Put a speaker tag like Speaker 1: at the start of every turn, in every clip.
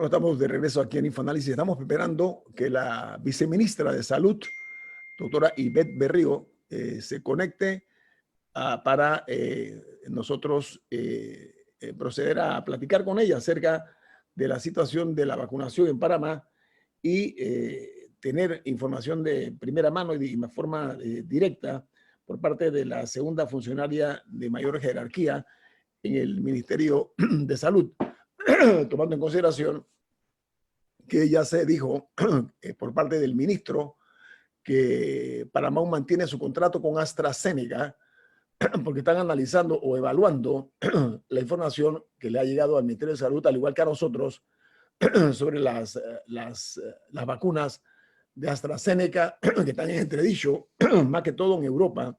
Speaker 1: Bueno, estamos de regreso aquí en Infoanálisis. Estamos esperando que la viceministra de Salud, doctora Ivette Berrío, se conecte para nosotros proceder a platicar con ella acerca de la situación de la vacunación en Panamá y tener información de primera mano y de forma directa por parte de la segunda funcionaria de mayor jerarquía en el Ministerio de Salud, tomando en consideración que ya se dijo por parte del ministro que Panamá mantiene su contrato con AstraZeneca porque están analizando o evaluando la información que le ha llegado al Ministerio de Salud, al igual que a nosotros, sobre las vacunas de AstraZeneca que están en entredicho, más que todo en Europa.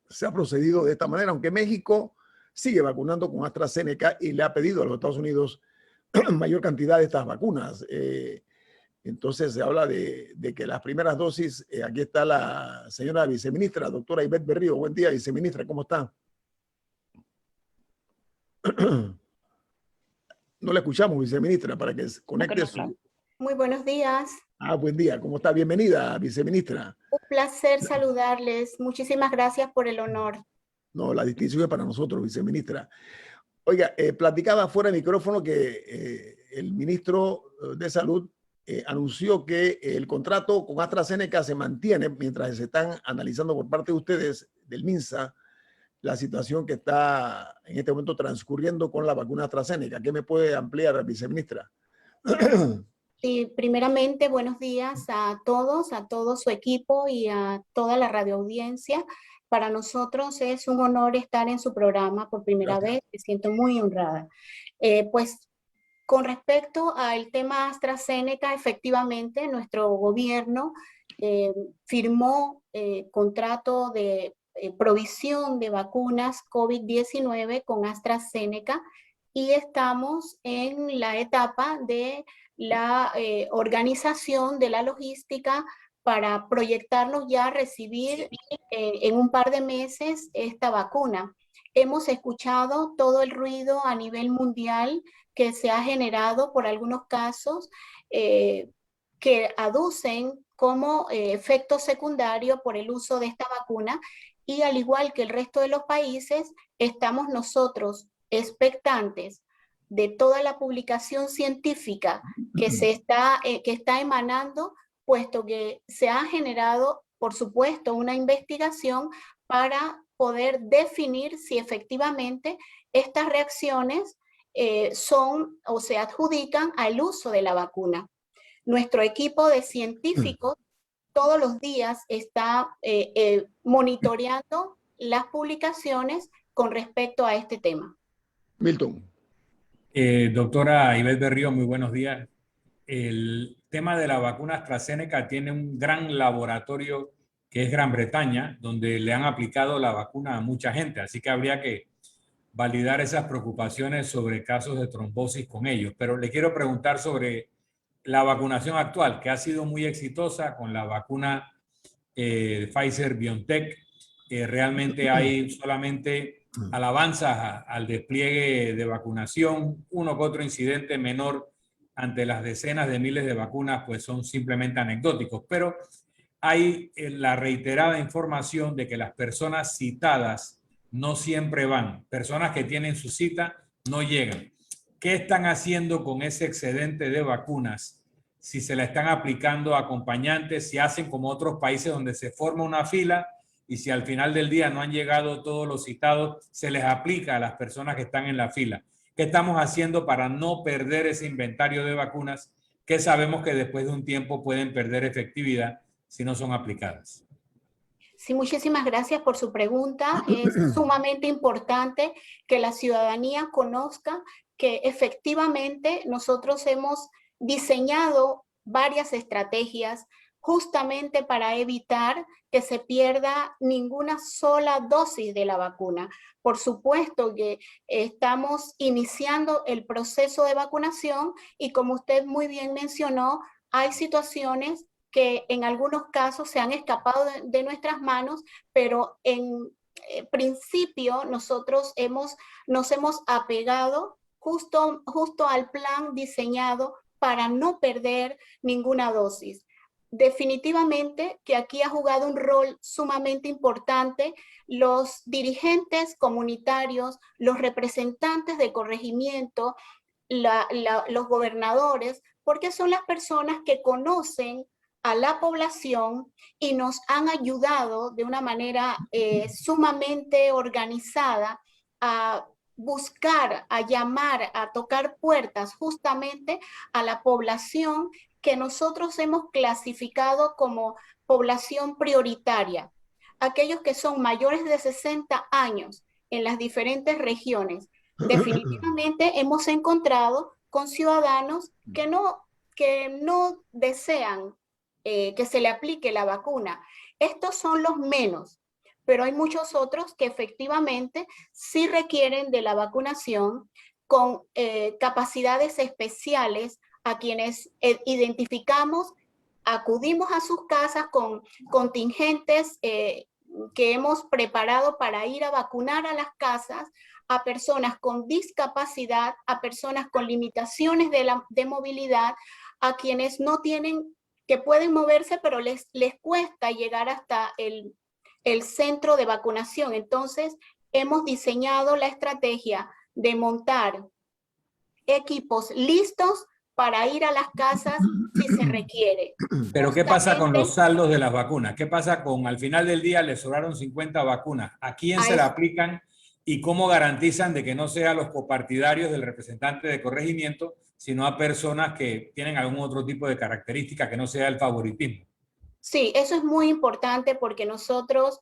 Speaker 1: Se ha procedido de esta manera, aunque México sigue vacunando con AstraZeneca y le ha pedido a los Estados Unidos mayor cantidad de estas vacunas. Entonces se habla de que las primeras dosis, aquí está la señora viceministra, doctora Ivette Berrío. Buen día, viceministra, ¿cómo está? No la escuchamos, viceministra, para que conecte su...
Speaker 2: Muy buenos días.
Speaker 1: Buen día, ¿cómo está? Bienvenida, viceministra.
Speaker 2: Un placer saludarles. Muchísimas gracias por el honor.
Speaker 1: No, la distinción es para nosotros, viceministra. Oiga, platicaba fuera de micrófono que el ministro de Salud anunció que el contrato con AstraZeneca se mantiene mientras se están analizando por parte de ustedes, del MINSA, la situación que está en este momento transcurriendo con la vacuna AstraZeneca. ¿Qué me puede ampliar, viceministra?
Speaker 2: Sí, primeramente, buenos días a todo su equipo y a toda la radioaudiencia. Para nosotros es un honor estar en su programa por primera vez. Me siento muy honrada. Pues con respecto al tema AstraZeneca, efectivamente, nuestro gobierno firmó contrato de provisión de vacunas COVID-19 con AstraZeneca y estamos en la etapa de la organización de la logística para proyectarnos ya a recibir en un par de meses esta vacuna. Hemos escuchado todo el ruido a nivel mundial que se ha generado por algunos casos que aducen como efecto secundario por el uso de esta vacuna, y al igual que el resto de los países, estamos nosotros expectantes de toda la publicación científica que está emanando, puesto que se ha generado, por supuesto, una investigación para poder definir si efectivamente estas reacciones son o se adjudican al uso de la vacuna. Nuestro equipo de científicos todos los días está monitoreando las publicaciones con respecto a este tema.
Speaker 1: Milton.
Speaker 3: Doctora Ivette Berrío, muy buenos días. El tema de la vacuna AstraZeneca tiene un gran laboratorio que es Gran Bretaña, donde le han aplicado la vacuna a mucha gente, así que habría que validar esas preocupaciones sobre casos de trombosis con ellos. Pero le quiero preguntar sobre la vacunación actual, que ha sido muy exitosa con la vacuna Pfizer-BioNTech. Realmente hay solamente alabanzas al despliegue de vacunación. Uno que otro incidente menor ante las decenas de miles de vacunas pues son simplemente anecdóticos, pero hay la reiterada información de que las personas citadas no siempre van. Personas que tienen su cita no llegan. ¿Qué están haciendo con ese excedente de vacunas? Si se la están aplicando a acompañantes, si hacen como otros países donde se forma una fila y si al final del día no han llegado todos los citados, se les aplica a las personas que están en la fila. ¿Qué estamos haciendo para no perder ese inventario de vacunas que sabemos que después de un tiempo pueden perder efectividad si no son aplicadas?
Speaker 2: Sí, muchísimas gracias por su pregunta. Es sumamente importante que la ciudadanía conozca que efectivamente nosotros hemos diseñado varias estrategias justamente para evitar que se pierda ninguna sola dosis de la vacuna. Por supuesto que estamos iniciando el proceso de vacunación y, como usted muy bien mencionó, hay situaciones que en algunos casos se han escapado de nuestras manos, pero en principio nosotros nos hemos apegado justo al plan diseñado para no perder ninguna dosis. Definitivamente que aquí ha jugado un rol sumamente importante los dirigentes comunitarios, los representantes de corregimiento, los gobernadores, porque son las personas que conocen a la población y nos han ayudado de una manera sumamente organizada a buscar, a llamar, a tocar puertas justamente a la población que nosotros hemos clasificado como población prioritaria. Aquellos que son mayores de 60 años en las diferentes regiones. Definitivamente hemos encontrado con ciudadanos que no desean que se le aplique la vacuna. Estos son los menos, pero hay muchos otros que efectivamente sí requieren de la vacunación con capacidades especiales a quienes identificamos, acudimos a sus casas con contingentes que hemos preparado para ir a vacunar a las casas a personas con discapacidad, a personas con limitaciones de movilidad, a quienes no tienen, que pueden moverse, pero les cuesta llegar hasta el centro de vacunación. Entonces, hemos diseñado la estrategia de montar equipos listos para ir a las casas si se requiere.
Speaker 3: Pero ¿qué pasa con los saldos de las vacunas? ¿Qué pasa con, al final del día, le sobraron 50 vacunas? ¿A quién se la aplican y cómo garantizan de que no sean los copartidarios del representante de corregimiento, sino a personas que tienen algún otro tipo de característica que no sea el favoritismo?
Speaker 2: Sí, eso es muy importante porque nosotros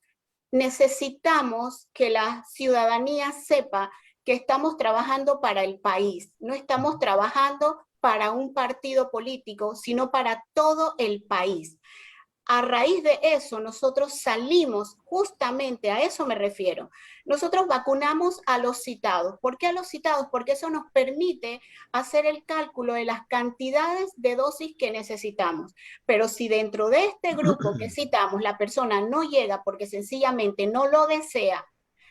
Speaker 2: necesitamos que la ciudadanía sepa que estamos trabajando para el país, no estamos trabajando para un partido político, sino para todo el país. A raíz de eso, nosotros salimos, justamente a eso me refiero. Nosotros vacunamos a los citados. ¿Por qué a los citados? Porque eso nos permite hacer el cálculo de las cantidades de dosis que necesitamos. Pero si dentro de este grupo que citamos la persona no llega porque sencillamente no lo desea,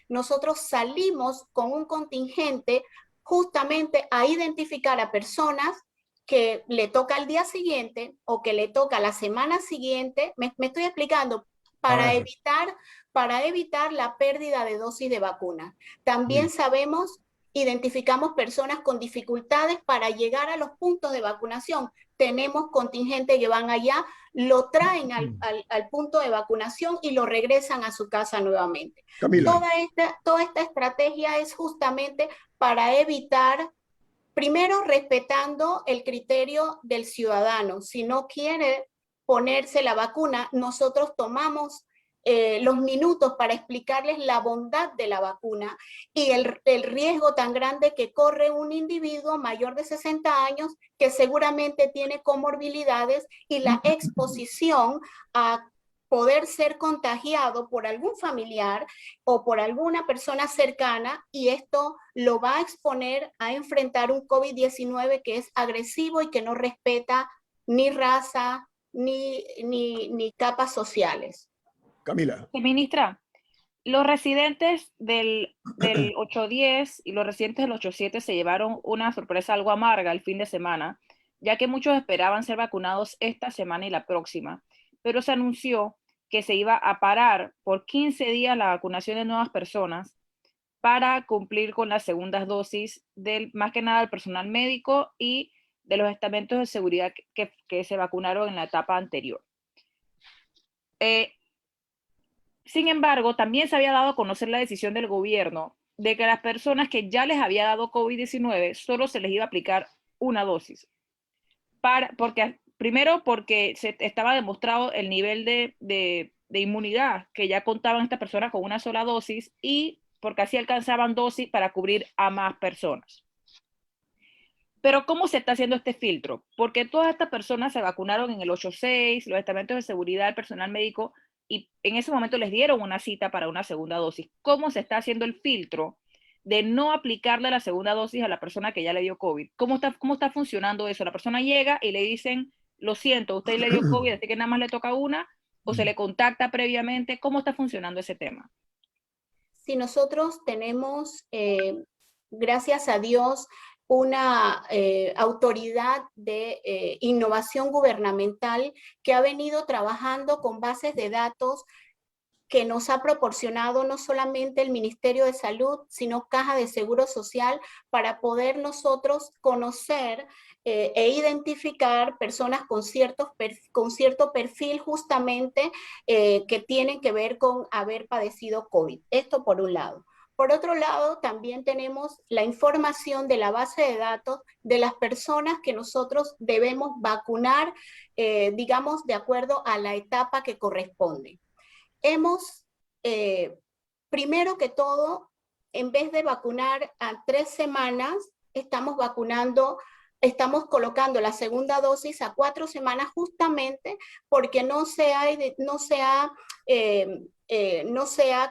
Speaker 2: nosotros salimos con un contingente justamente a identificar a personas que le toca al día siguiente o que le toca la semana siguiente, me estoy explicando, para evitar la pérdida de dosis de vacuna. También sabemos, identificamos personas con dificultades para llegar a los puntos de vacunación. Tenemos contingentes que van allá, lo traen al punto de vacunación y lo regresan a su casa nuevamente. Toda esta estrategia es justamente para evitar, primero, respetando el criterio del ciudadano. Si no quiere ponerse la vacuna, nosotros tomamos los minutos para explicarles la bondad de la vacuna y el riesgo tan grande que corre un individuo mayor de 60 años que seguramente tiene comorbilidades y la exposición a poder ser contagiado por algún familiar o por alguna persona cercana, y esto lo va a exponer a enfrentar un COVID-19 que es agresivo y que no respeta ni raza ni capas sociales.
Speaker 1: Camila.
Speaker 4: Ministra, los residentes del 810 y los residentes del 87 se llevaron una sorpresa algo amarga el fin de semana, ya que muchos esperaban ser vacunados esta semana y la próxima, pero se anunció que se iba a parar por 15 días la vacunación de nuevas personas para cumplir con las segundas dosis más que nada del personal médico y de los estamentos de seguridad que se vacunaron en la etapa anterior. Sin embargo, también se había dado a conocer la decisión del gobierno de que a las personas que ya les había dado COVID-19 solo se les iba a aplicar una dosis. Primero, porque se estaba demostrado el nivel de inmunidad que ya contaban estas personas con una sola dosis y porque así alcanzaban dosis para cubrir a más personas. Pero ¿cómo se está haciendo este filtro? Porque todas estas personas se vacunaron en el 8.6, los estamentos de seguridad, el personal médico, y en ese momento les dieron una cita para una segunda dosis. ¿Cómo se está haciendo el filtro de no aplicarle la segunda dosis a la persona que ya le dio COVID? ¿Cómo está funcionando eso? La persona llega y le dicen, lo siento, usted le dio COVID, así que nada más le toca una, o se le contacta previamente. ¿Cómo está funcionando ese tema?
Speaker 2: Si nosotros tenemos, gracias a Dios, una autoridad de innovación gubernamental que ha venido trabajando con bases de datos que nos ha proporcionado no solamente el Ministerio de Salud, sino Caja de Seguro Social, para poder nosotros conocer e identificar personas con cierto perfil justamente que tienen que ver con haber padecido COVID. Esto por un lado. Por otro lado, también tenemos la información de la base de datos de las personas que nosotros debemos vacunar, digamos, de acuerdo a la etapa que corresponde. Hemos, primero que todo, en vez de vacunar a 3 semanas, estamos colocando la segunda dosis a 4 semanas justamente porque no se ha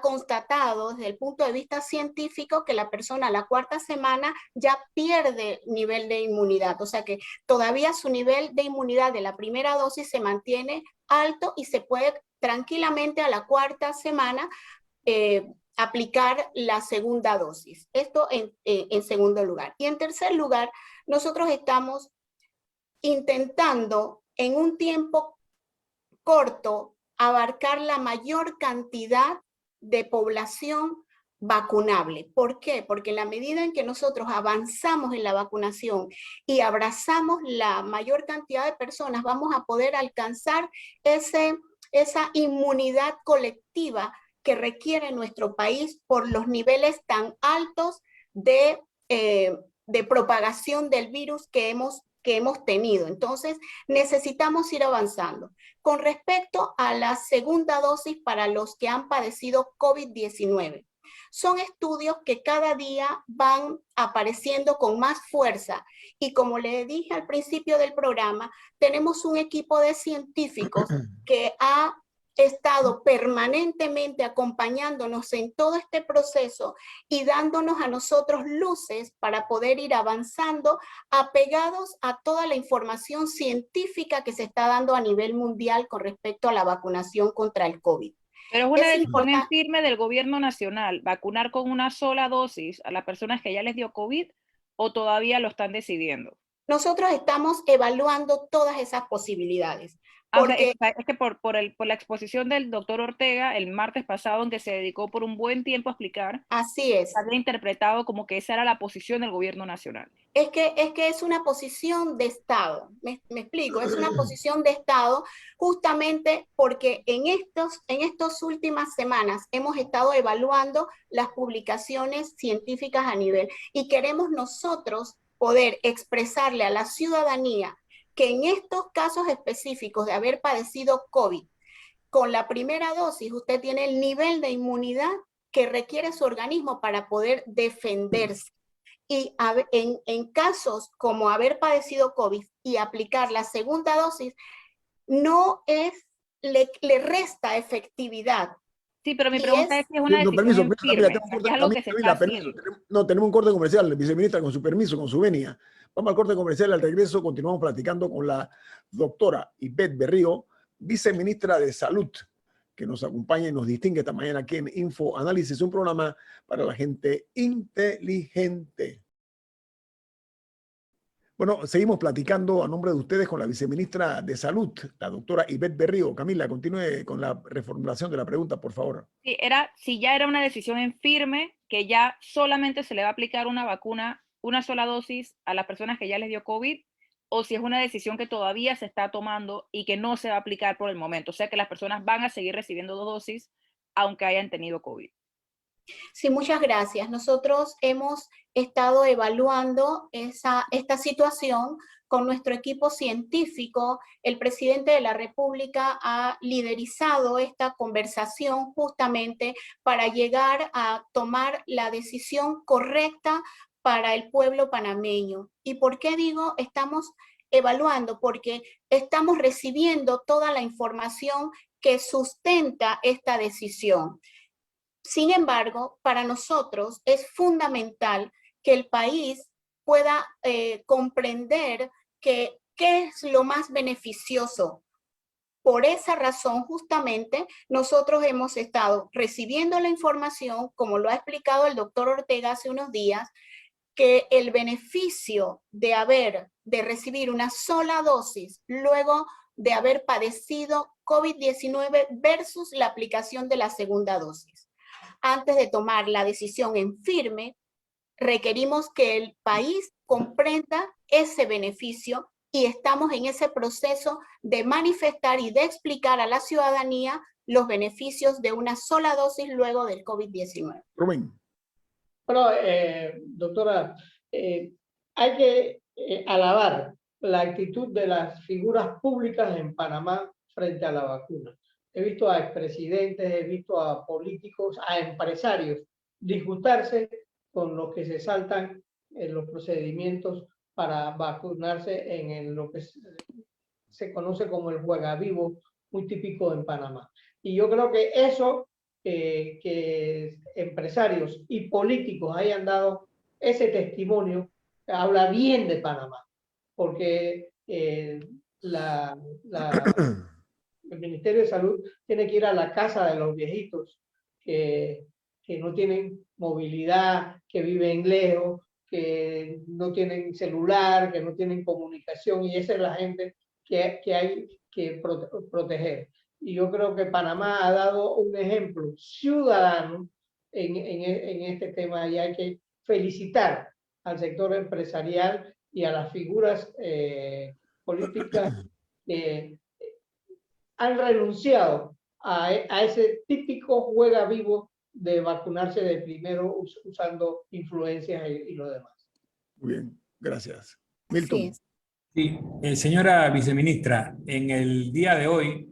Speaker 2: constatado desde el punto de vista científico que la persona a la 4ª semana ya pierde nivel de inmunidad. O sea que todavía su nivel de inmunidad de la primera dosis se mantiene alto y se puede tranquilamente a la 4ª semana aplicar la segunda dosis. Esto en segundo lugar. Y en tercer lugar, nosotros estamos intentando en un tiempo corto abarcar la mayor cantidad de población vacunable. ¿Por qué? Porque en la medida en que nosotros avanzamos en la vacunación y abrazamos la mayor cantidad de personas, vamos a poder alcanzar esa inmunidad colectiva que requiere nuestro país por los niveles tan altos de propagación del virus que hemos tenido. Entonces, necesitamos ir avanzando. Con respecto a la segunda dosis para los que han padecido COVID-19, son estudios que cada día van apareciendo con más fuerza y como le dije al principio del programa, tenemos un equipo de científicos que ha estado permanentemente acompañándonos en todo este proceso y dándonos a nosotros luces para poder ir avanzando apegados a toda la información científica que se está dando a nivel mundial con respecto a la vacunación contra el COVID.
Speaker 4: Pero es una decisión en firme del gobierno nacional, vacunar con una sola dosis a las personas que ya les dio COVID, ¿o todavía lo están decidiendo?
Speaker 2: Nosotros estamos evaluando todas esas posibilidades.
Speaker 4: Porque... O sea, es que por la exposición del doctor Ortega el martes pasado, en que se dedicó por un buen tiempo a explicar,
Speaker 2: así es,
Speaker 4: había interpretado como que esa era la posición del gobierno nacional.
Speaker 2: Es que es una posición de Estado, me explico, es una posición de Estado justamente porque en estas últimas semanas hemos estado evaluando las publicaciones científicas a nivel y queremos nosotros poder expresarle a la ciudadanía que en estos casos específicos de haber padecido COVID, con la primera dosis usted tiene el nivel de inmunidad que requiere su organismo para poder defenderse. Y en casos como haber padecido COVID y aplicar la segunda dosis, le resta efectividad.
Speaker 4: Sí, pero mi pregunta es si es una decisión firme, es algo que se está haciendo.
Speaker 1: No, tenemos un corte comercial, viceministra, con su permiso, con su venia. Vamos al corte comercial, al regreso continuamos platicando con la doctora Ivette Berrío, viceministra de Salud, que nos acompaña y nos distingue esta mañana aquí en Info Análisis, un programa para la gente inteligente. Bueno, seguimos platicando a nombre de ustedes con la viceministra de Salud, la doctora Ivette Berrío. Camila, continúe con la reformulación de la pregunta, por favor.
Speaker 4: Sí, si ya era una decisión en firme, que ya solamente se le va a aplicar una vacuna, una sola dosis a las personas que ya les dio COVID, o si es una decisión que todavía se está tomando y que no se va a aplicar por el momento. O sea que las personas van a seguir recibiendo 2 dosis, aunque hayan tenido COVID.
Speaker 2: Sí, muchas gracias. Nosotros hemos estado evaluando esta situación con nuestro equipo científico. El presidente de la República ha liderizado esta conversación justamente para llegar a tomar la decisión correcta para el pueblo panameño. ¿Y por qué digo estamos evaluando? Porque estamos recibiendo toda la información que sustenta esta decisión. Sin embargo, para nosotros es fundamental que el país pueda comprender qué es lo más beneficioso. Por esa razón, justamente, nosotros hemos estado recibiendo la información, como lo ha explicado el doctor Ortega hace unos días, que el beneficio de recibir una sola dosis luego de haber padecido COVID-19 versus la aplicación de la segunda dosis. Antes de tomar la decisión en firme, requerimos que el país comprenda ese beneficio y estamos en ese proceso de manifestar y de explicar a la ciudadanía los beneficios de una sola dosis luego del COVID-19.
Speaker 1: Rubén.
Speaker 5: Bueno, doctora, hay que alabar la actitud de las figuras públicas en Panamá frente a la vacuna. He visto a expresidentes, he visto a políticos, a empresarios disgustarse con los que se saltan en los procedimientos para vacunarse en lo que se conoce como el juega vivo, muy típico en Panamá. Y yo creo que eso, que empresarios y políticos hayan dado ese testimonio, habla bien de Panamá, porque el Ministerio de Salud tiene que ir a la casa de los viejitos que no tienen movilidad, que viven lejos, que no tienen celular, que no tienen comunicación, y esa es la gente que hay que proteger. Y yo creo que Panamá ha dado un ejemplo ciudadano en este tema, y hay que felicitar al sector empresarial y a las figuras políticas que han renunciado a ese típico juega vivo de vacunarse de primero usando influencias y lo demás.
Speaker 1: Muy bien, gracias. Milton.
Speaker 2: Sí.
Speaker 3: Sí, señora viceministra, en el día de hoy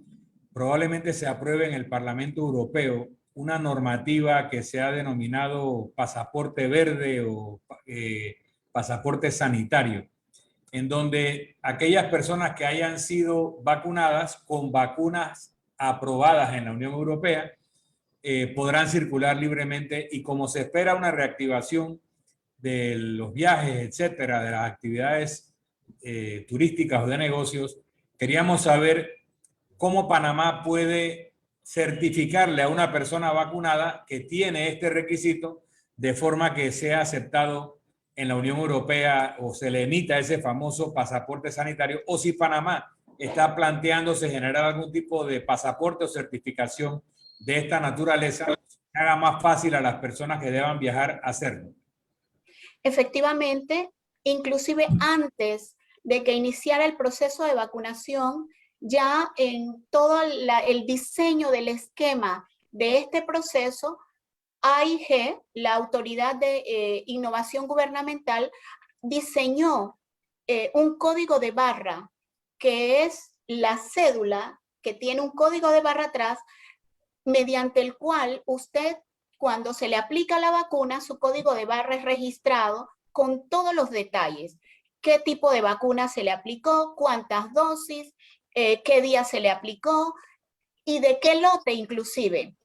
Speaker 3: probablemente se apruebe en el Parlamento Europeo una normativa que se ha denominado pasaporte verde o pasaporte sanitario, en donde aquellas personas que hayan sido vacunadas con vacunas aprobadas en la Unión Europea podrán circular libremente, y como se espera una reactivación de los viajes, etcétera, de las actividades turísticas o de negocios, queríamos saber cómo Panamá puede certificarle a una persona vacunada que tiene este requisito de forma que sea aceptado en la Unión Europea o se le emita ese famoso pasaporte sanitario, o si Panamá está planteándose generar algún tipo de pasaporte o certificación de esta naturaleza que haga más fácil a las personas que deban viajar a hacerlo.
Speaker 2: Efectivamente, inclusive antes de que iniciara el proceso de vacunación, ya en todo el diseño del esquema de este proceso, AIG, la Autoridad de Innovación Gubernamental, diseñó un código de barra, que es la cédula que tiene un código de barra atrás, mediante el cual usted, cuando se le aplica la vacuna, su código de barra es registrado con todos los detalles. Qué tipo de vacuna se le aplicó, cuántas dosis, qué día se le aplicó y de qué lote inclusive.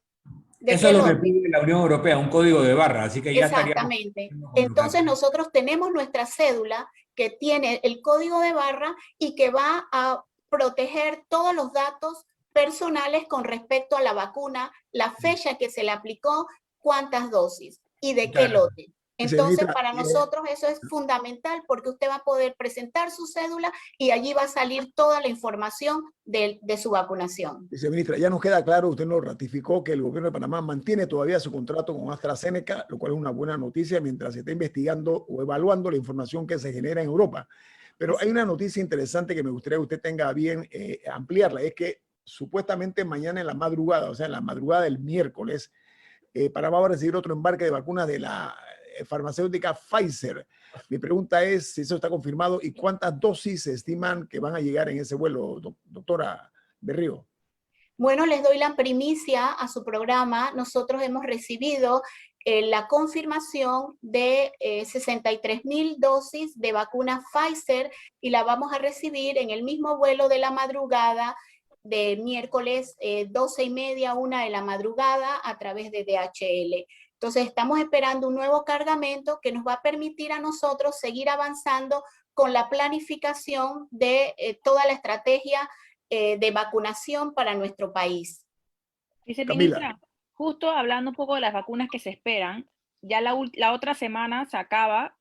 Speaker 3: Eso es lo que pide la Unión Europea, un código de barra, así que ya
Speaker 2: exactamente. Entonces nosotros tenemos nuestra cédula que tiene el código de barra y que va a proteger todos los datos personales con respecto a la vacuna, la fecha que se le aplicó, cuántas dosis y de qué lote. Entonces, para nosotros eso es fundamental, porque usted va a poder presentar su cédula y allí va a salir toda la información de su vacunación.
Speaker 1: Viceministra, ya nos queda claro, usted nos ratificó que el gobierno de Panamá mantiene todavía su contrato con AstraZeneca, lo cual es una buena noticia mientras se está investigando o evaluando la información que se genera en Europa. Pero hay una noticia interesante que me gustaría que usted tenga bien ampliarla, es que supuestamente mañana en la madrugada, o sea, en la madrugada del miércoles, Panamá va a recibir otro embarque de vacunas de la farmacéutica Pfizer. Mi pregunta es si eso está confirmado y cuántas dosis se estiman que van a llegar en ese vuelo, doctora Berrío.
Speaker 2: Bueno, les doy la primicia a su programa. Nosotros hemos recibido la confirmación de 63,000 dosis de vacuna Pfizer y la vamos a recibir en el mismo vuelo de la madrugada de miércoles 12:30, 1 de la madrugada a través de DHL. Entonces estamos esperando un nuevo cargamento que nos va a permitir a nosotros seguir avanzando con la planificación de toda la estrategia de vacunación para nuestro país.
Speaker 4: Viceministra, justo hablando un poco de las vacunas que se esperan, ya la otra semana se acaba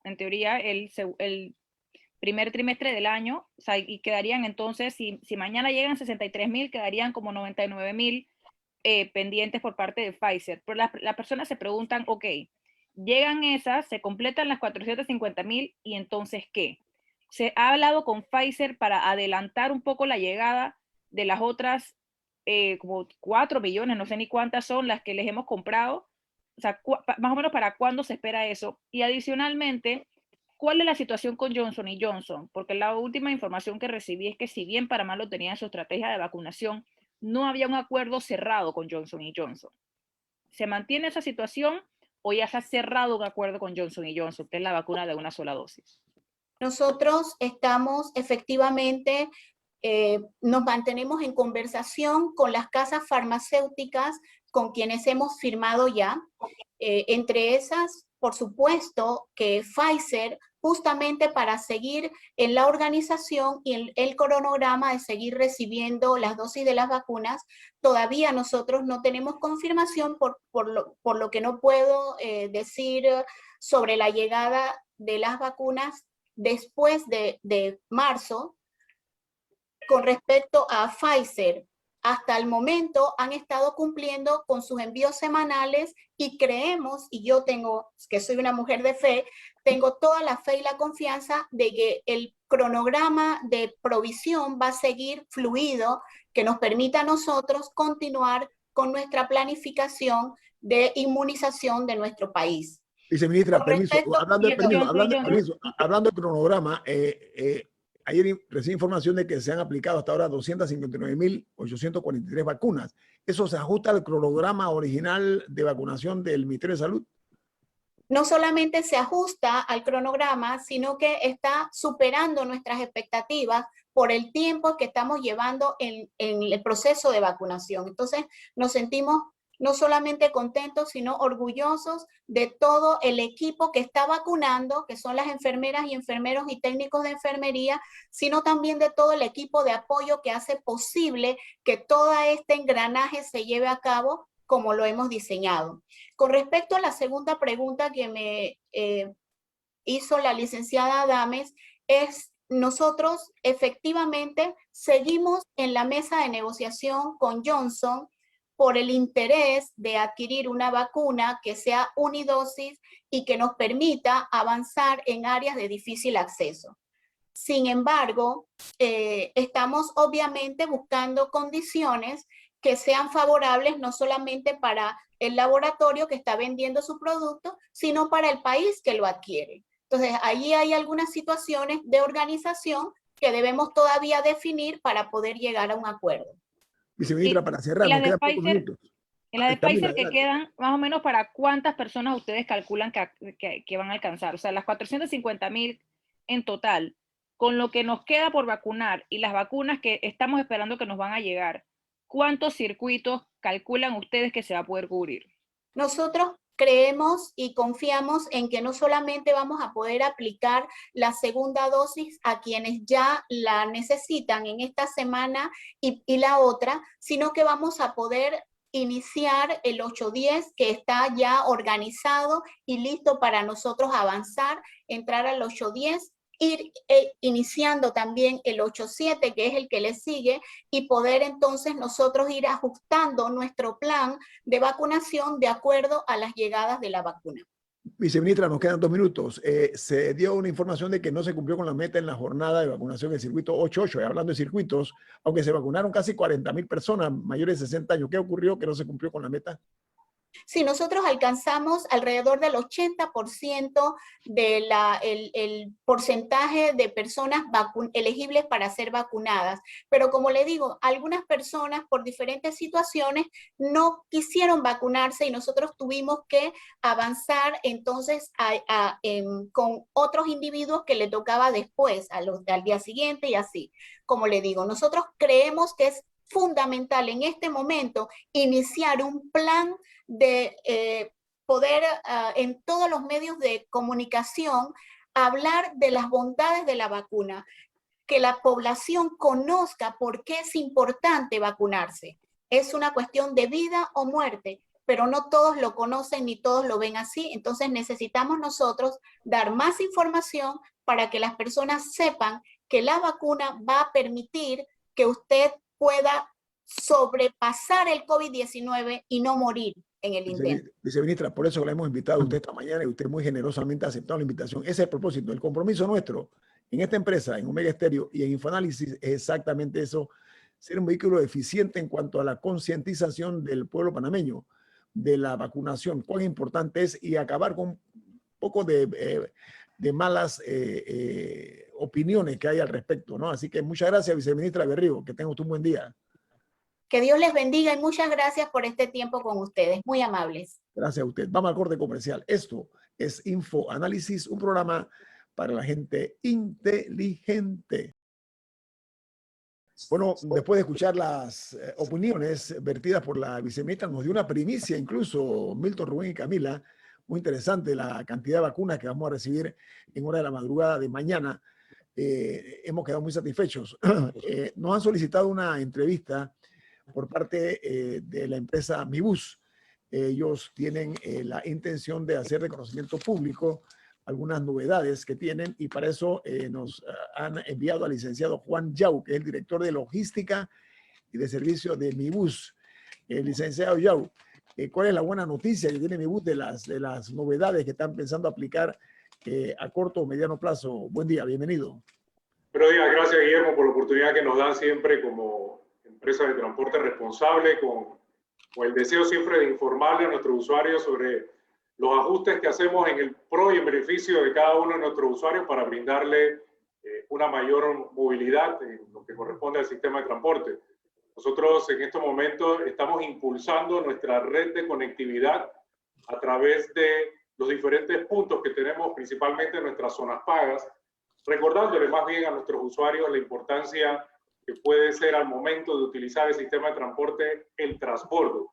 Speaker 4: en teoría, el primer trimestre del año, o sea, y quedarían entonces, si mañana llegan 63,000, quedarían como 99,000 pendientes por parte de Pfizer. Pero las personas se preguntan, ok, llegan esas, se completan las 450,000 y entonces, ¿qué? Se ha hablado con Pfizer para adelantar un poco la llegada de las otras como 4 millones, no sé ni cuántas son las que les hemos comprado. O sea, más o menos para cuándo se espera eso. Y adicionalmente, ¿cuál es la situación con Johnson & Johnson? Porque la última información que recibí es que si bien Panamá lo tenía en su estrategia de vacunación, no había un acuerdo cerrado con Johnson & Johnson. ¿Se mantiene esa situación o ya se ha cerrado un acuerdo con Johnson & Johnson, que es la vacuna de una sola dosis?
Speaker 2: Nosotros estamos efectivamente, nos mantenemos en conversación con las casas farmacéuticas con quienes hemos firmado ya. Entre esas, por supuesto, que Pfizer, justamente para seguir en la organización y en el cronograma de seguir recibiendo las dosis de las vacunas, todavía nosotros no tenemos confirmación por lo que no puedo decir sobre la llegada de las vacunas después de marzo. Con respecto a Pfizer, hasta el momento han estado cumpliendo con sus envíos semanales y creemos, y yo tengo, que soy una mujer de fe, tengo toda la fe y la confianza de que el cronograma de provisión va a seguir fluido, que nos permita a nosotros continuar con nuestra planificación de inmunización de nuestro país.
Speaker 1: Viceministra, permiso, hablando de cronograma, ayer recibí información de que se han aplicado hasta ahora 259.843 vacunas. ¿Eso se ajusta al cronograma original de vacunación del Ministerio de Salud?
Speaker 2: No solamente se ajusta al cronograma, sino que está superando nuestras expectativas por el tiempo que estamos llevando en el proceso de vacunación. Entonces, nos sentimos no solamente contentos, sino orgullosos de todo el equipo que está vacunando, que son las enfermeras y enfermeros y técnicos de enfermería, sino también de todo el equipo de apoyo que hace posible que todo este engranaje se lleve a cabo como lo hemos diseñado. Con respecto a la segunda pregunta que me hizo la licenciada Adames, nosotros efectivamente seguimos en la mesa de negociación con Johnson por el interés de adquirir una vacuna que sea unidosis y que nos permita avanzar en áreas de difícil acceso. Sin embargo, estamos obviamente buscando condiciones que sean favorables no solamente para el laboratorio que está vendiendo su producto, sino para el país que lo adquiere. Entonces, ahí hay algunas situaciones de organización que debemos todavía definir para poder llegar a un acuerdo.
Speaker 1: Viceministra, para cerrar, nos quedan pocos minutos.
Speaker 4: En la de Pfizer que quedan, más o menos, ¿para cuántas personas ustedes calculan que van a alcanzar? O sea, las 450,000 en total, con lo que nos queda por vacunar y las vacunas que estamos esperando que nos van a llegar, ¿cuántos circuitos calculan ustedes que se va a poder cubrir?
Speaker 2: Nosotros creemos y confiamos en que no solamente vamos a poder aplicar la segunda dosis a quienes ya la necesitan en esta semana y la otra, sino que vamos a poder iniciar el 810 que está ya organizado y listo para nosotros avanzar, entrar al 810, ir iniciando también el 8.7, que es el que le sigue, y poder entonces nosotros ir ajustando nuestro plan de vacunación de acuerdo a las llegadas de la vacuna.
Speaker 1: Viceministra, nos quedan 2 minutos. Se dio una información de que no se cumplió con la meta en la jornada de vacunación del circuito 88. Y hablando de circuitos, aunque se vacunaron casi 40,000 personas mayores de 60 años, ¿qué ocurrió que no se cumplió con la meta?
Speaker 2: Sí, nosotros alcanzamos alrededor del 80% del porcentaje de personas elegibles para ser vacunadas. Pero como le digo, algunas personas por diferentes situaciones no quisieron vacunarse y nosotros tuvimos que avanzar entonces con otros individuos que le tocaba después, al día siguiente y así. Como le digo, nosotros creemos que es fundamental en este momento iniciar un plan de poder en todos los medios de comunicación hablar de las bondades de la vacuna, que la población conozca por qué es importante vacunarse. Es una cuestión de vida o muerte, pero no todos lo conocen ni todos lo ven así. Entonces necesitamos nosotros dar más información para que las personas sepan que la vacuna va a permitir que usted pueda sobrepasar el COVID-19 y no morir en el intento.
Speaker 1: Viceministra, por eso la hemos invitado a usted esta mañana y usted muy generosamente ha aceptado la invitación. Ese es el propósito, el compromiso nuestro en esta empresa, en Omega Stereo y en Infoanálisis es exactamente eso, ser un vehículo eficiente en cuanto a la concientización del pueblo panameño, de la vacunación, cuán importante es y acabar con un poco de malas opiniones que hay al respecto, ¿no? Así que muchas gracias, viceministra Berrío, que tenga usted un buen día.
Speaker 2: Que Dios les bendiga y muchas gracias por este tiempo con ustedes, muy amables.
Speaker 1: Gracias a usted. Vamos al corte comercial. Esto es Infoanálisis, un programa para la gente inteligente. Bueno, después de escuchar las opiniones vertidas por la viceministra, nos dio una primicia incluso Milton, Rubén y Camila, muy interesante la cantidad de vacunas que vamos a recibir en hora de la madrugada de mañana. Hemos quedado muy satisfechos. Nos han solicitado una entrevista por parte de la empresa Mibus. Ellos tienen la intención de hacer de conocimiento público algunas novedades que tienen y para eso nos han enviado al licenciado Juan Yau, que es el director de logística y de servicio de Mibus. Licenciado Yau, ¿cuál es la buena noticia que tiene Mibus de las novedades que están pensando aplicar a corto o mediano plazo? Buen día, bienvenido.
Speaker 6: Buenos días, gracias Guillermo por la oportunidad que nos dan siempre como empresa de transporte responsable, con el deseo siempre de informarle a nuestros usuarios sobre los ajustes que hacemos en el pro y en beneficio de cada uno de nuestros usuarios para brindarle una mayor movilidad en lo que corresponde al sistema de transporte. Nosotros en estos momentos estamos impulsando nuestra red de conectividad a través de los diferentes puntos que tenemos, principalmente en nuestras zonas pagas, recordándole más bien a nuestros usuarios la importancia que puede ser al momento de utilizar el sistema de transporte el transbordo,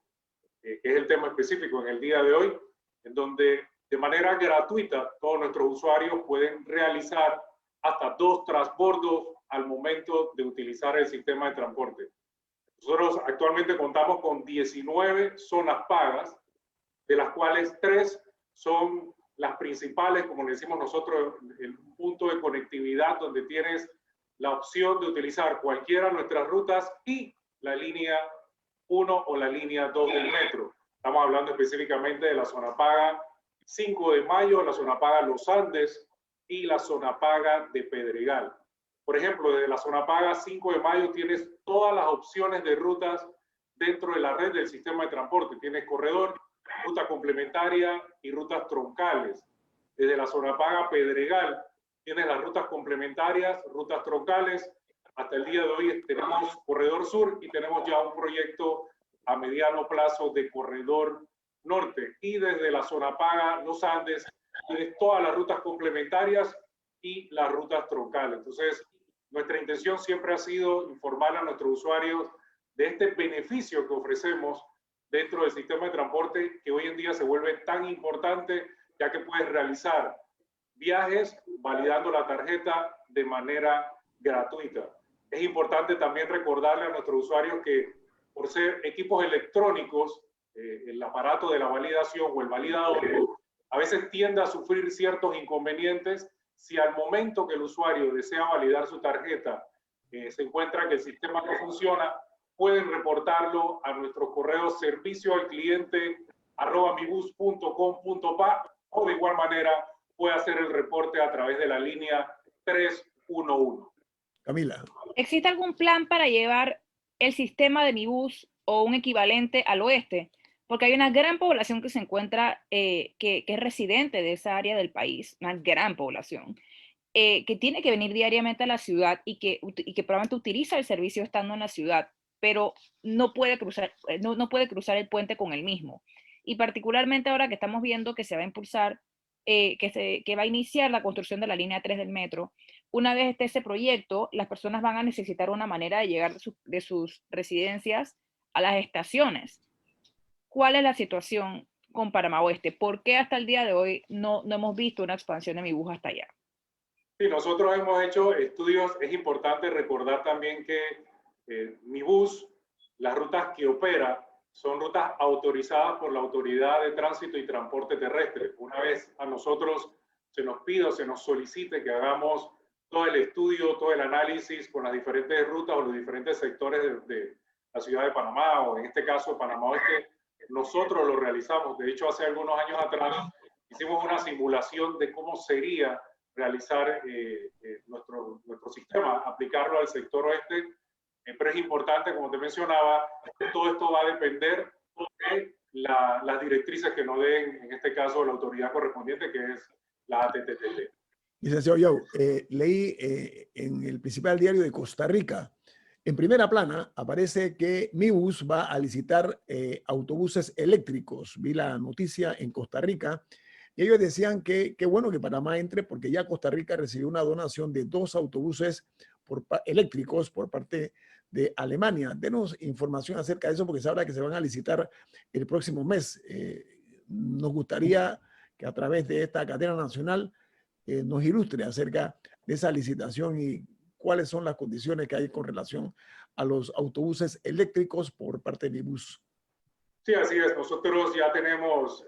Speaker 6: que es el tema específico en el día de hoy, en donde de manera gratuita todos nuestros usuarios pueden realizar hasta 2 transbordos al momento de utilizar el sistema de transporte. Nosotros actualmente contamos con 19 zonas pagas, de las cuales 3 son las principales, como le decimos nosotros, el punto de conectividad donde tienes la opción de utilizar cualquiera de nuestras rutas y la línea 1 o la línea 2 del metro. Estamos hablando específicamente de la zona paga 5 de Mayo, la zona paga Los Andes y la zona paga de Pedregal. Por ejemplo, desde la zona paga 5 de Mayo tienes todas las opciones de rutas dentro de la red del sistema de transporte. Tienes corredor, ruta complementaria y rutas troncales. Desde la zona paga Pedregal tienes las rutas complementarias, rutas troncales. Hasta el día de hoy tenemos corredor sur y tenemos ya un proyecto a mediano plazo de corredor norte. Y desde la zona paga Los Andes tienes todas las rutas complementarias y las rutas troncales. Entonces, nuestra intención siempre ha sido informar a nuestros usuarios de este beneficio que ofrecemos dentro del sistema de transporte, que hoy en día se vuelve tan importante, ya que puedes realizar viajes validando la tarjeta de manera gratuita. Es importante también recordarle a nuestros usuarios que por ser equipos electrónicos, el aparato de la validación o el validador a veces tiende a sufrir ciertos inconvenientes si al momento que el usuario desea validar su tarjeta se encuentra que el sistema no funciona. Pueden reportarlo a nuestro correo servicio al cliente @mibus.com.pa o de igual manera puede hacer el reporte a través de la línea 311.
Speaker 1: Camila.
Speaker 4: ¿Existe algún plan para llevar el sistema de Mibus o un equivalente al oeste? Porque hay una gran población que se encuentra, que es residente de esa área del país, una gran población, que tiene que venir diariamente a la ciudad y que probablemente utiliza el servicio estando en la ciudad, pero no puede cruzar el puente con el mismo. Y particularmente ahora que estamos viendo que se va a impulsar, que va a iniciar la construcción de la línea 3 del metro, una vez esté ese proyecto, las personas van a necesitar una manera de llegar de sus residencias a las estaciones. ¿Cuál es la situación con Panamá Oeste? ¿Por qué hasta el día de hoy no hemos visto una expansión de Mibus hasta allá?
Speaker 6: Sí, nosotros hemos hecho estudios. Es importante recordar también que Mibus, las rutas que opera, son rutas autorizadas por la Autoridad de Tránsito y Transporte Terrestre. Una vez a nosotros se nos pida o se nos solicite que hagamos todo el estudio, todo el análisis con las diferentes rutas o los diferentes sectores de la ciudad de Panamá, o en este caso Panamá Oeste, nosotros lo realizamos. De hecho, hace algunos años atrás hicimos una simulación de cómo sería realizar nuestro sistema, aplicarlo al sector oeste. Pero es importante, como te mencionaba, que todo esto va a depender de las directrices que nos den, en este caso, la autoridad correspondiente, que es la ATTT.
Speaker 1: Licenciado Yao, leí en el principal diario de Costa Rica, en primera plana, aparece que MIBUS va a licitar autobuses eléctricos. Vi la noticia en Costa Rica y ellos decían que qué bueno que Panamá entre, porque ya Costa Rica recibió una donación de 2 autobuses eléctricos por parte de Alemania. Denos información acerca de eso, porque se habla que se van a licitar el próximo mes. Nos gustaría que a través de esta cadena nacional nos ilustre acerca de esa licitación y cuáles son las condiciones que hay con relación a los autobuses eléctricos por parte de MIBUS.
Speaker 6: Sí, así es. Nosotros ya tenemos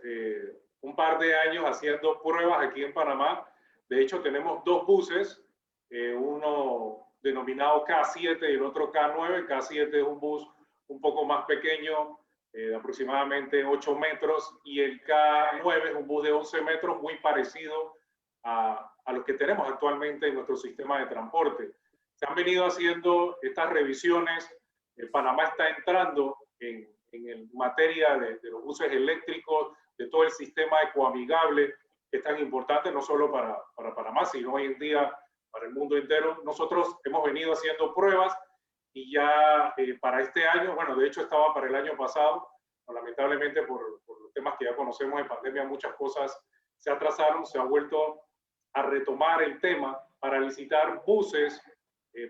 Speaker 6: un par de años haciendo pruebas aquí en Panamá. De hecho, tenemos 2 buses, uno denominado K7 y el otro K9. K7 es un bus un poco más pequeño, de aproximadamente 8 metros, y el K9 es un bus de 11 metros, muy parecido a los que tenemos actualmente en nuestro sistema de transporte. Se han venido haciendo estas revisiones. Panamá está entrando en materia de los buses eléctricos, de todo el sistema ecoamigable, que es tan importante no solo para Panamá, sino hoy en día para el mundo entero. Nosotros hemos venido haciendo pruebas y ya para este año, bueno, de hecho estaba para el año pasado, lamentablemente por los temas que ya conocemos de pandemia, muchas cosas se atrasaron, se ha vuelto a retomar el tema para licitar buses,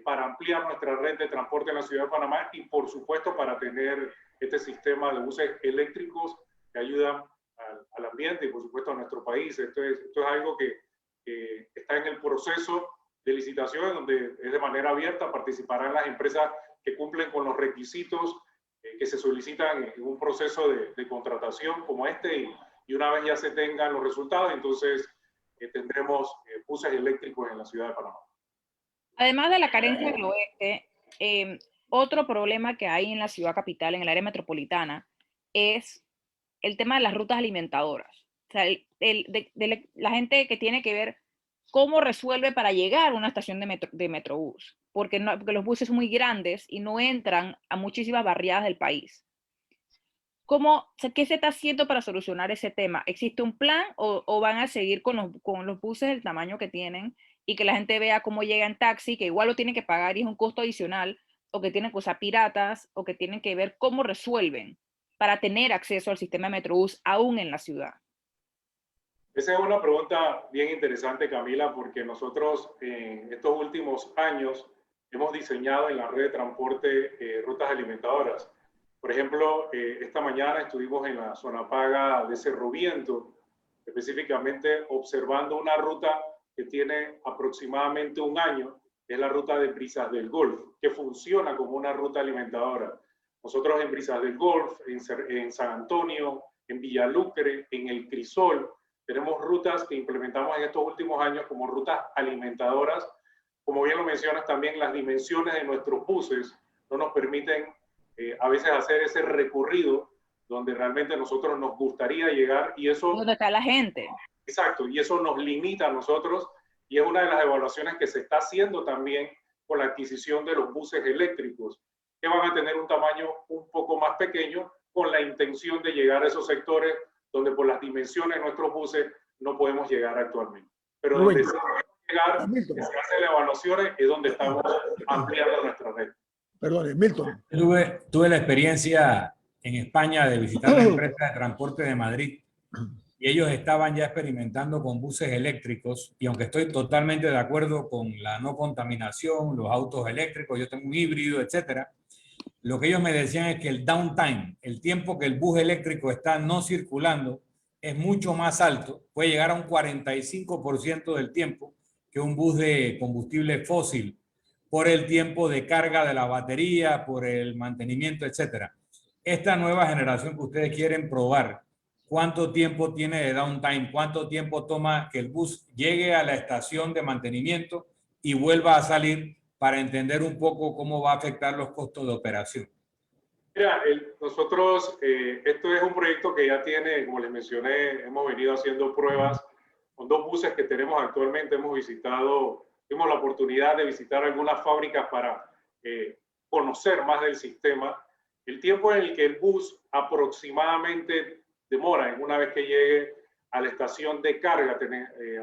Speaker 6: para ampliar nuestra red de transporte en la ciudad de Panamá y, por supuesto, para tener este sistema de buses eléctricos que ayudan al ambiente y, por supuesto, a nuestro país. Esto es algo que está en el proceso de licitación, donde es de manera abierta, participarán las empresas que cumplen con los requisitos que se solicitan en un proceso de contratación como este, y una vez ya se tengan los resultados, entonces tendremos buses eléctricos en la ciudad de Panamá.
Speaker 4: Además de la carencia del oeste, otro problema que hay en la ciudad capital, en el área metropolitana, es el tema de las rutas alimentadoras. O sea, la gente que tiene que ver cómo resuelve para llegar a una estación de Metrobús, porque los buses son muy grandes y no entran a muchísimas barriadas del país. ¿Qué se está haciendo para solucionar ese tema? ¿Existe un plan o van a seguir con los buses del tamaño que tienen y que la gente vea cómo llega en taxi, que igual lo tienen que pagar y es un costo adicional, o que tienen que usar piratas, o que tienen que ver cómo resuelven para tener acceso al sistema de Metrobús aún en la ciudad?
Speaker 6: Esa es una pregunta bien interesante, Camila, porque nosotros en estos últimos años hemos diseñado en la red de transporte rutas alimentadoras. Por ejemplo, esta mañana estuvimos en la zona paga de Cerro Viento, específicamente observando una ruta que tiene aproximadamente un año, es la ruta de Brisas del Golf, que funciona como una ruta alimentadora. Nosotros en Brisas del Golf, en San Antonio, en Villalucre, en El Crisol, tenemos rutas que implementamos en estos últimos años como rutas alimentadoras. Como bien lo mencionas, también las dimensiones de nuestros buses no nos permiten a veces hacer ese recorrido donde realmente nosotros nos gustaría llegar, y eso...
Speaker 4: ¿Dónde está la gente?
Speaker 6: Exacto, y eso nos limita a nosotros, y es una de las evaluaciones que se está haciendo también con la adquisición de los buses eléctricos, que van a tener un tamaño un poco más pequeño, con la intención de llegar a esos sectores donde por las dimensiones de nuestros buses no podemos llegar actualmente. Pero donde se puede llegar, que se hacen las evaluaciones, es donde estamos ampliando nuestra red.
Speaker 1: Perdón, Milton.
Speaker 3: Tuve la experiencia en España de visitar la empresa de transporte de Madrid, y ellos estaban ya experimentando con buses eléctricos, y aunque estoy totalmente de acuerdo con la no contaminación, los autos eléctricos, yo tengo un híbrido, etcétera, lo que ellos me decían es que el downtime, el tiempo que el bus eléctrico está no circulando, es mucho más alto, puede llegar a un 45% del tiempo que un bus de combustible fósil, por el tiempo de carga de la batería, por el mantenimiento, etcétera. esta nueva generación que ustedes quieren probar, ¿cuánto tiempo tiene de downtime? ¿Cuánto tiempo toma que el bus llegue a la estación de mantenimiento y vuelva a salir, para entender un poco cómo va a afectar los costos de operación?
Speaker 6: Mira, nosotros, esto es un proyecto que ya tiene, como les mencioné, hemos venido haciendo pruebas con 2 buses que tenemos actualmente. Tuvimos la oportunidad de visitar algunas fábricas para conocer más del sistema. El tiempo en el que el bus aproximadamente demora, una vez que llegue a la estación de carga,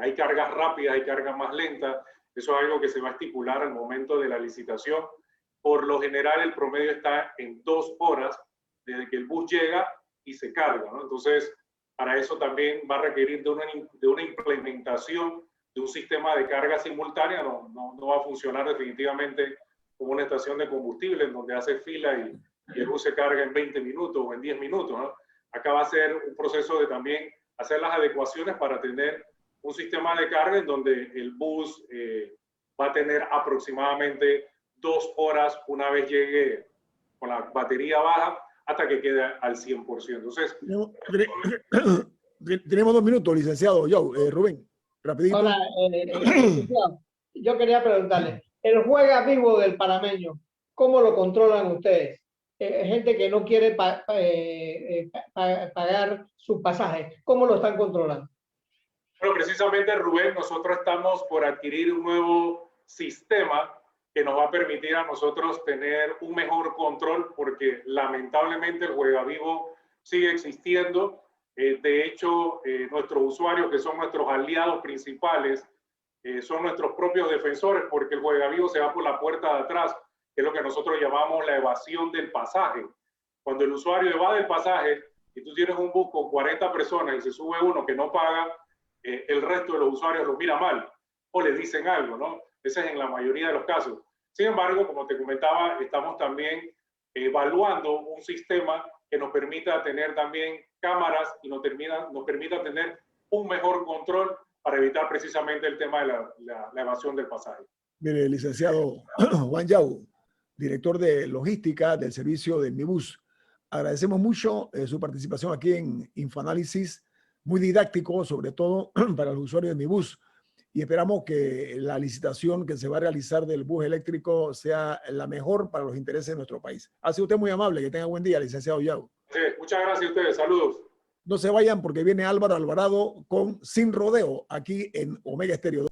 Speaker 6: hay cargas rápidas, hay cargas más lentas. Eso es algo que se va a estipular al momento de la licitación. Por lo general, el promedio está en 2 horas desde que el bus llega y se carga, ¿no? Entonces, para eso también va a requerir de una implementación de un sistema de carga simultánea. No va a funcionar definitivamente como una estación de combustible en donde hace fila y el bus se carga en 20 minutos o en 10 minutos, ¿no? Acá va a ser un proceso de también hacer las adecuaciones para tener un sistema de carga en donde el bus va a tener aproximadamente 2 horas una vez llegue con la batería baja hasta que quede al 100%. Entonces,
Speaker 1: tenemos 2 minutos, licenciado Joe. Rubén, rapidito.
Speaker 5: Ahora, yo quería preguntarle, el juega vivo del panameño, ¿cómo lo controlan ustedes? Gente que no quiere pagar su pasaje, ¿cómo lo están controlando?
Speaker 6: Bueno, precisamente, Rubén, nosotros estamos por adquirir un nuevo sistema que nos va a permitir a nosotros tener un mejor control, porque lamentablemente el juega vivo sigue existiendo. De hecho, nuestros usuarios, que son nuestros aliados principales, son nuestros propios defensores, porque el juega vivo se va por la puerta de atrás, que es lo que nosotros llamamos la evasión del pasaje. Cuando el usuario evade el pasaje y tú tienes un bus con 40 personas y se sube uno que no paga, el resto de los usuarios lo mira mal o le dicen algo, ¿no? Ese es en la mayoría de los casos. Sin embargo, como te comentaba, estamos también evaluando un sistema que nos permita tener también cámaras y nos permita tener un mejor control para evitar precisamente el tema de la evasión del pasaje.
Speaker 1: Mire, licenciado Juan Yao, director de logística del servicio de Mi Bus, agradecemos mucho su participación aquí en Infoanálisis, muy didáctico, sobre todo para los usuarios de Mi Bus, y esperamos que la licitación que se va a realizar del bus eléctrico sea la mejor para los intereses de nuestro país. Ha sido usted muy amable, que tenga buen día, licenciado Yao.
Speaker 6: Sí, muchas gracias a ustedes, saludos.
Speaker 1: No se vayan porque viene Álvaro Alvarado con Sin Rodeo aquí en Omega Estéreo.